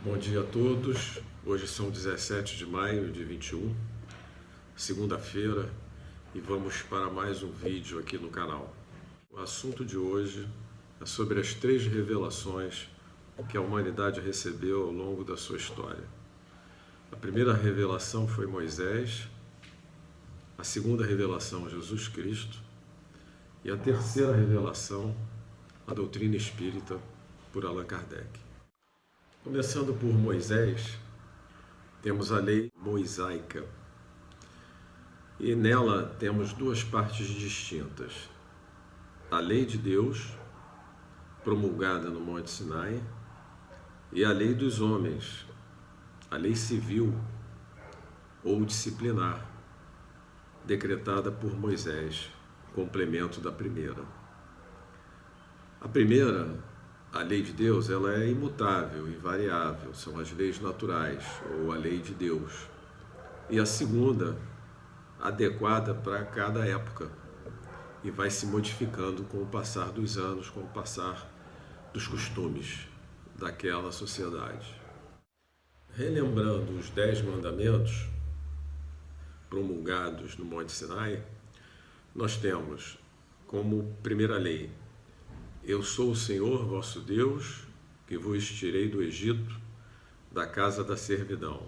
Bom dia a todos. Hoje são 17 de maio de 21, segunda-feira, e vamos para mais um vídeo aqui no canal. O assunto de hoje é sobre as 3 revelações que a humanidade recebeu ao longo da sua história. A primeira revelação foi Moisés, a segunda revelação Jesus Cristo e a terceira revelação, a doutrina espírita, por Allan Kardec. Começando por Moisés, temos a lei mosaica, e nela temos 2 partes distintas: a lei de Deus, promulgada no Monte Sinai, e a lei dos homens, a lei civil ou disciplinar, decretada por Moisés, complemento da primeira. A primeira, a lei de Deus, ela é imutável, invariável, são as leis naturais, ou a lei de Deus. E a segunda, adequada para cada época, e vai se modificando com o passar dos anos, com o passar dos costumes daquela sociedade. Relembrando os 10 mandamentos promulgados no Monte Sinai, nós temos como primeira lei: eu sou o Senhor vosso Deus, que vos tirei do Egito, da casa da servidão.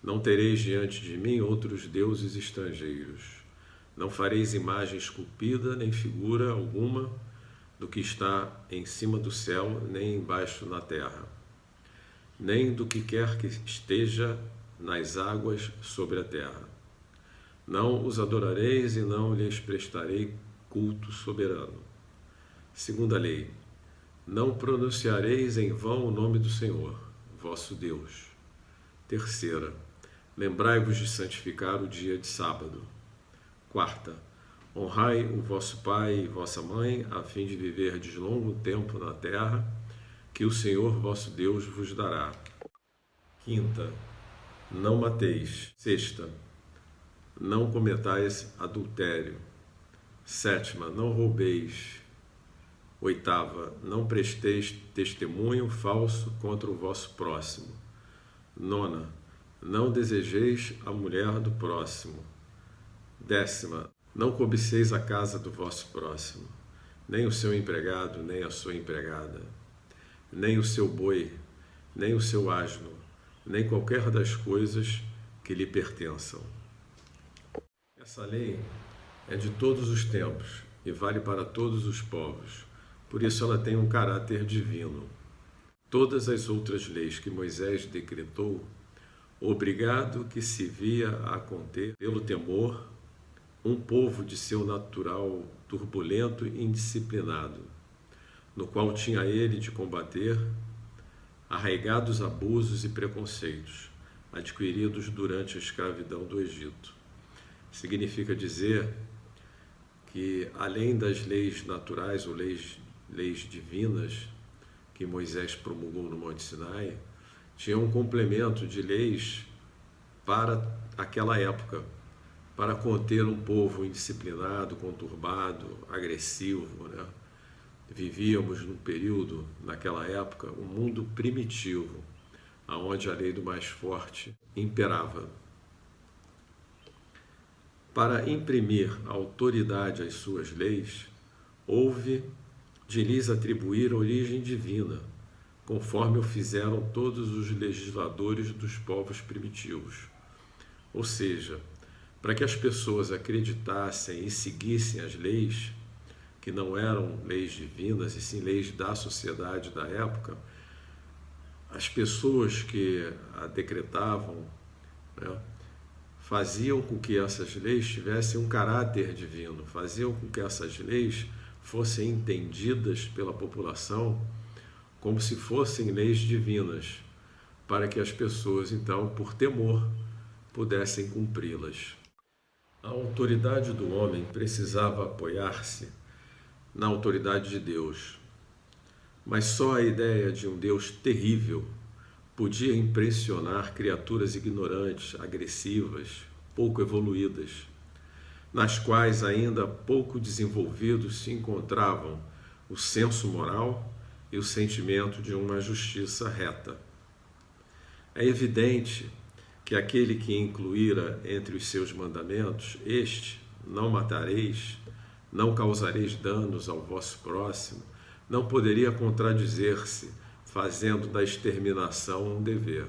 Não tereis diante de mim outros deuses estrangeiros. Não fareis imagem esculpida, nem figura alguma do que está em cima do céu, nem embaixo na terra, nem do que quer que esteja nas águas sobre a terra. Não os adorareis e não lhes prestarei culto soberano. Segunda lei: não pronunciareis em vão o nome do Senhor, vosso Deus. Terceira: lembrai-vos de santificar o dia de sábado. Quarta: honrai o vosso pai e vossa mãe, a fim de viverdes longo tempo na terra, que o Senhor vosso Deus vos dará. Quinta: não mateis. Sexta: não cometais adultério. Sétima: não roubeis. Oitava: não presteis testemunho falso contra o vosso próximo. Nona: não desejeis a mulher do próximo. Décima: não cobiceis a casa do vosso próximo, nem o seu empregado, nem a sua empregada, nem o seu boi, nem o seu asno, nem qualquer das coisas que lhe pertençam. Essa lei é de todos os tempos e vale para todos os povos. Por isso ela tem um caráter divino. Todas as outras leis que Moisés decretou, obrigado que se via a conter, pelo temor, um povo de seu natural turbulento e indisciplinado, no qual tinha ele de combater arraigados abusos e preconceitos, adquiridos durante a escravidão do Egito. Significa dizer que, além das leis naturais ou leis divinas que Moisés promulgou no Monte Sinai, tinha um complemento de leis para aquela época, para conter um povo indisciplinado, conturbado, agressivo, né? Vivíamos num período, naquela época, um mundo primitivo, onde a lei do mais forte imperava. Para imprimir autoridade às suas leis, houve de lhes atribuir origem divina, conforme o fizeram todos os legisladores dos povos primitivos. Ou seja, para que as pessoas acreditassem e seguissem as leis, que não eram leis divinas, e sim leis da sociedade da época, as pessoas que a decretavam, né, faziam com que essas leis tivessem um caráter divino, faziam com que essas leis fossem entendidas pela população como se fossem leis divinas, para que as pessoas, então, por temor, pudessem cumpri-las. A autoridade do homem precisava apoiar-se na autoridade de Deus, mas só a ideia de um Deus terrível podia impressionar criaturas ignorantes, agressivas, pouco evoluídas, nas quais ainda pouco desenvolvidos se encontravam o senso moral e o sentimento de uma justiça reta. É evidente que aquele que incluíra entre os seus mandamentos este: não matareis, não causareis danos ao vosso próximo, não poderia contradizer-se, fazendo da exterminação um dever.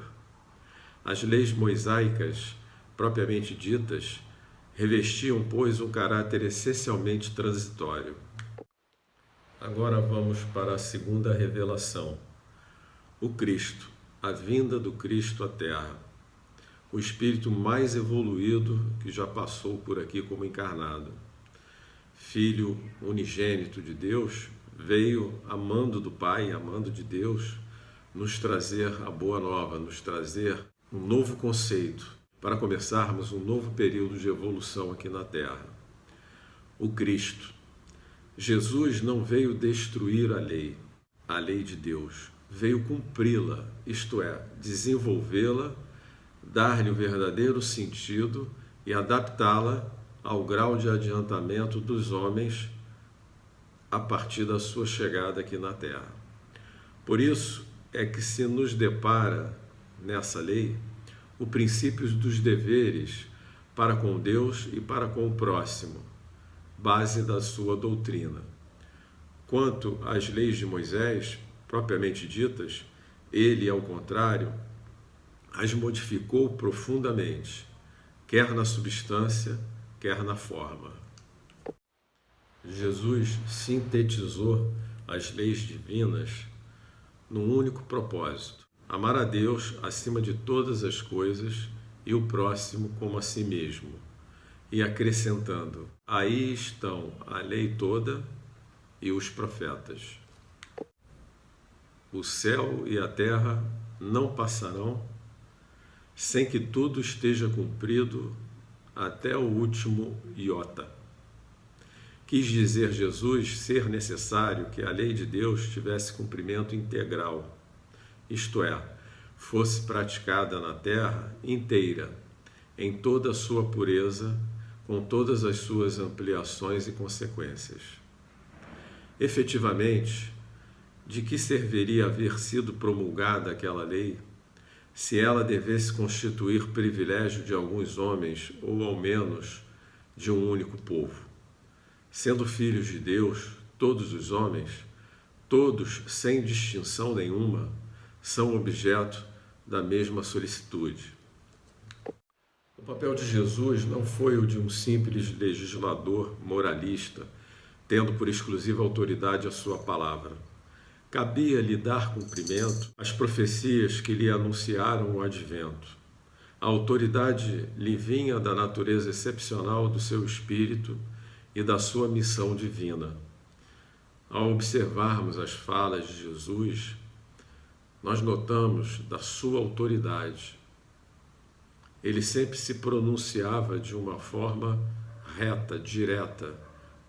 As leis mosaicas, propriamente ditas, revestiam, pois, um caráter essencialmente transitório. Agora vamos para a segunda revelação. O Cristo, a vinda do Cristo à Terra. O espírito mais evoluído que já passou por aqui como encarnado. Filho unigênito de Deus, veio amando do Pai, amando de Deus, nos trazer a boa nova, nos trazer um novo conceito, para começarmos um novo período de evolução aqui na Terra. O Cristo. Jesus não veio destruir a lei de Deus, veio cumpri-la, isto é, desenvolvê-la, dar-lhe o verdadeiro sentido e adaptá-la ao grau de adiantamento dos homens a partir da sua chegada aqui na Terra. Por isso é que se nos depara nessa lei o princípio dos deveres para com Deus e para com o próximo, base da sua doutrina. Quanto às leis de Moisés, propriamente ditas, ele, ao contrário, as modificou profundamente, quer na substância, quer na forma. Jesus sintetizou as leis divinas num único propósito: amar a Deus acima de todas as coisas e o próximo como a si mesmo. E acrescentando: aí estão a lei toda e os profetas. O céu e a terra não passarão sem que tudo esteja cumprido até o último iota. Quis dizer Jesus ser necessário que a lei de Deus tivesse cumprimento integral, isto é, fosse praticada na terra inteira, em toda a sua pureza, com todas as suas ampliações e consequências. Efetivamente, de que serviria haver sido promulgada aquela lei, se ela devesse constituir privilégio de alguns homens, ou ao menos de um único povo? Sendo filhos de Deus, todos os homens, todos sem distinção nenhuma, são objeto da mesma solicitude. O papel de Jesus não foi o de um simples legislador moralista, tendo por exclusiva autoridade a sua palavra. Cabia-lhe dar cumprimento às profecias que lhe anunciaram o advento. A autoridade lhe vinha da natureza excepcional do seu espírito e da sua missão divina. Ao observarmos as falas de Jesus, nós notamos da sua autoridade. Ele sempre se pronunciava de uma forma reta, direta,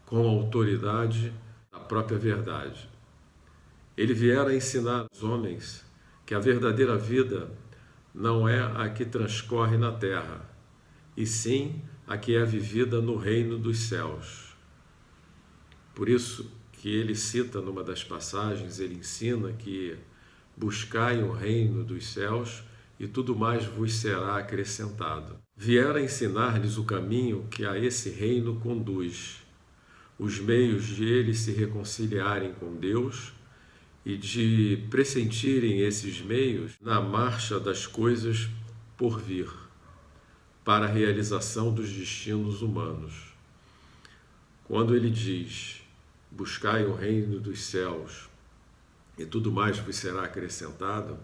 com a autoridade da própria verdade. Ele viera ensinar aos homens que a verdadeira vida não é a que transcorre na terra, e sim a que é vivida no reino dos céus. Por isso que ele cita numa das passagens, ele ensina que buscai o reino dos céus e tudo mais vos será acrescentado. Viera ensinar-lhes o caminho que a esse reino conduz, os meios de eles se reconciliarem com Deus e de pressentirem esses meios na marcha das coisas por vir, para a realização dos destinos humanos. Quando ele diz: buscai o reino dos céus e tudo mais vos será acrescentado,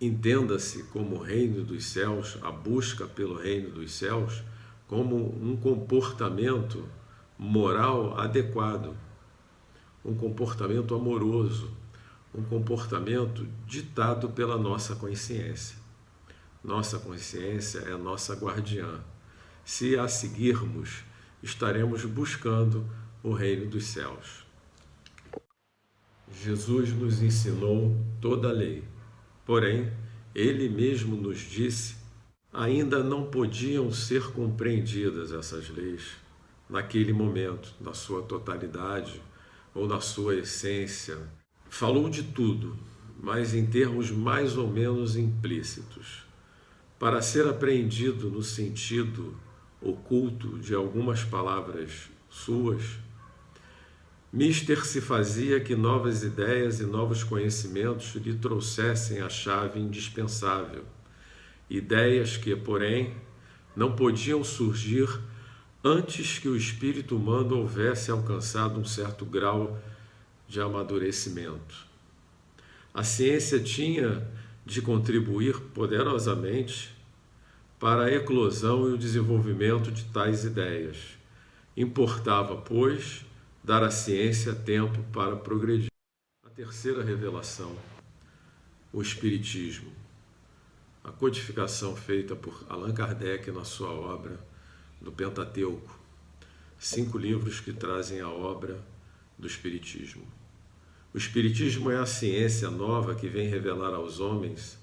entenda-se como o reino dos céus, a busca pelo reino dos céus, como um comportamento moral adequado, um comportamento amoroso, um comportamento ditado pela nossa consciência. Nossa consciência é nossa guardiã. Se a seguirmos, estaremos buscando o reino dos céus. Jesus nos ensinou toda a lei, porém, ele mesmo nos disse, ainda não podiam ser compreendidas essas leis naquele momento, na sua totalidade ou na sua essência. Falou de tudo, mas em termos mais ou menos implícitos. Para ser apreendido no sentido oculto de algumas palavras suas, Mister se fazia que novas ideias e novos conhecimentos lhe trouxessem a chave indispensável, ideias que, porém, não podiam surgir antes que o espírito humano houvesse alcançado um certo grau de amadurecimento. A ciência tinha de contribuir poderosamente para a eclosão e o desenvolvimento de tais ideias. Importava, pois, dar à ciência tempo para progredir. A terceira revelação, o Espiritismo, a codificação feita por Allan Kardec na sua obra do Pentateuco, 5 livros que trazem a obra do Espiritismo. O Espiritismo é a ciência nova que vem revelar aos homens,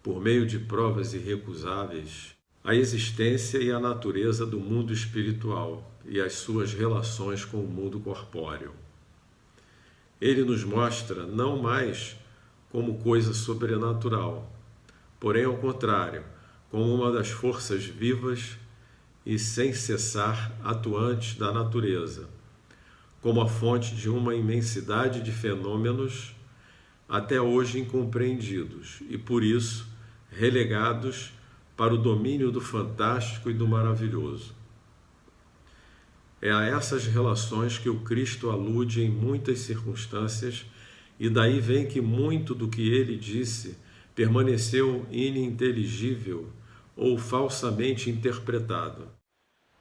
por meio de provas irrecusáveis, a existência e a natureza do mundo espiritual e as suas relações com o mundo corpóreo. Ele nos mostra não mais como coisa sobrenatural, porém, ao contrário, como uma das forças vivas e sem cessar atuantes da natureza, como a fonte de uma imensidade de fenômenos até hoje incompreendidos e, por isso, relegados para o domínio do fantástico e do maravilhoso. É a essas relações que o Cristo alude em muitas circunstâncias, e daí vem que muito do que ele disse permaneceu ininteligível ou falsamente interpretado.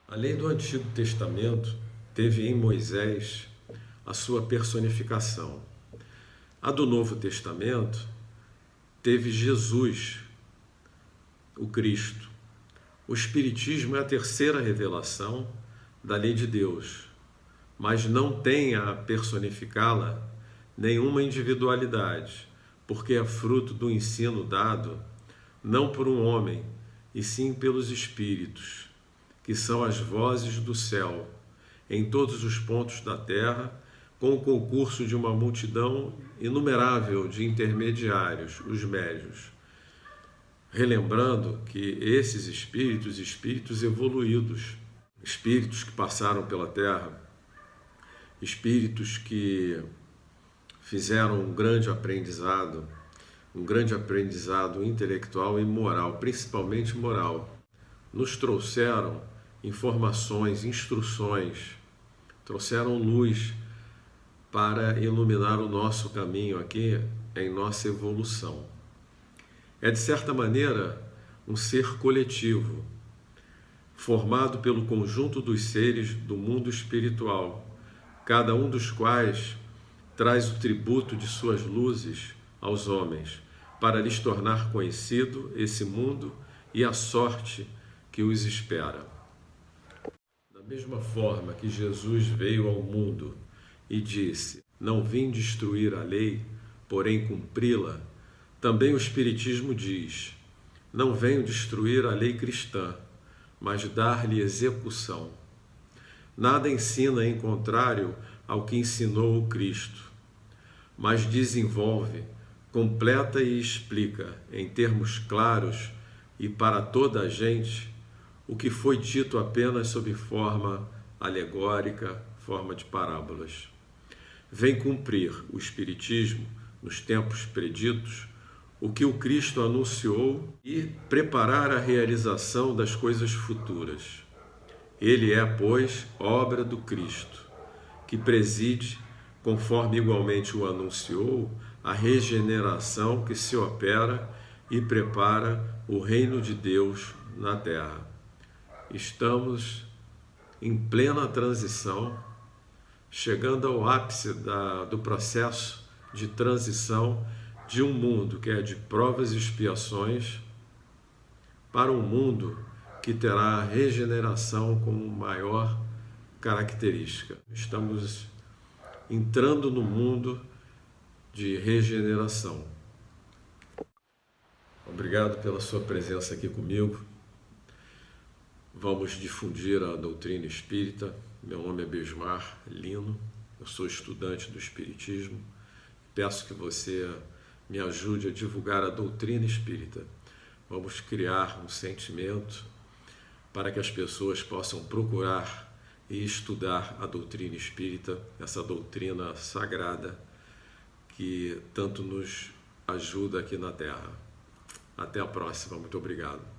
A lei do Antigo Testamento teve em Moisés a sua personificação. A do Novo Testamento teve Jesus, o Cristo. O Espiritismo é a terceira revelação da lei de Deus, mas não tem a personificá-la nenhuma individualidade, porque é fruto do ensino dado não por um homem, e sim pelos Espíritos, que são as vozes do céu, em todos os pontos da terra, com o concurso de uma multidão inumerável de intermediários, os médios. Relembrando que esses espíritos evoluídos, espíritos que passaram pela terra, espíritos que fizeram um grande aprendizado intelectual e moral, principalmente moral, nos trouxeram informações, instruções, trouxeram luz para iluminar o nosso caminho aqui em nossa evolução. É, de certa maneira, um ser coletivo, formado pelo conjunto dos seres do mundo espiritual, cada um dos quais traz o tributo de suas luzes aos homens, para lhes tornar conhecido esse mundo e a sorte que os espera. Da mesma forma que Jesus veio ao mundo e disse: "Não vim destruir a lei, porém cumpri-la", também o Espiritismo diz: "Não venho destruir a lei cristã, mas dar-lhe execução". Nada ensina em contrário ao que ensinou o Cristo, mas desenvolve, completa e explica, em termos claros e para toda a gente, o que foi dito apenas sob forma alegórica, forma de parábolas. Vem cumprir o Espiritismo, nos tempos preditos, o que o Cristo anunciou e preparar a realização das coisas futuras. Ele é, pois, obra do Cristo, que preside, conforme igualmente o anunciou, a regeneração que se opera e prepara o reino de Deus na terra. Estamos em plena transição, chegando ao ápice do processo de transição de um mundo que é de provas e expiações para um mundo que terá a regeneração como maior característica. Estamos entrando no mundo de regeneração. Obrigado pela sua presença aqui comigo. Vamos difundir a doutrina espírita. Meu nome é Besmar Lino, eu sou estudante do Espiritismo. Peço que você me ajude a divulgar a doutrina espírita. Vamos criar um sentimento para que as pessoas possam procurar e estudar a doutrina espírita, essa doutrina sagrada que tanto nos ajuda aqui na Terra. Até a próxima. Muito obrigado.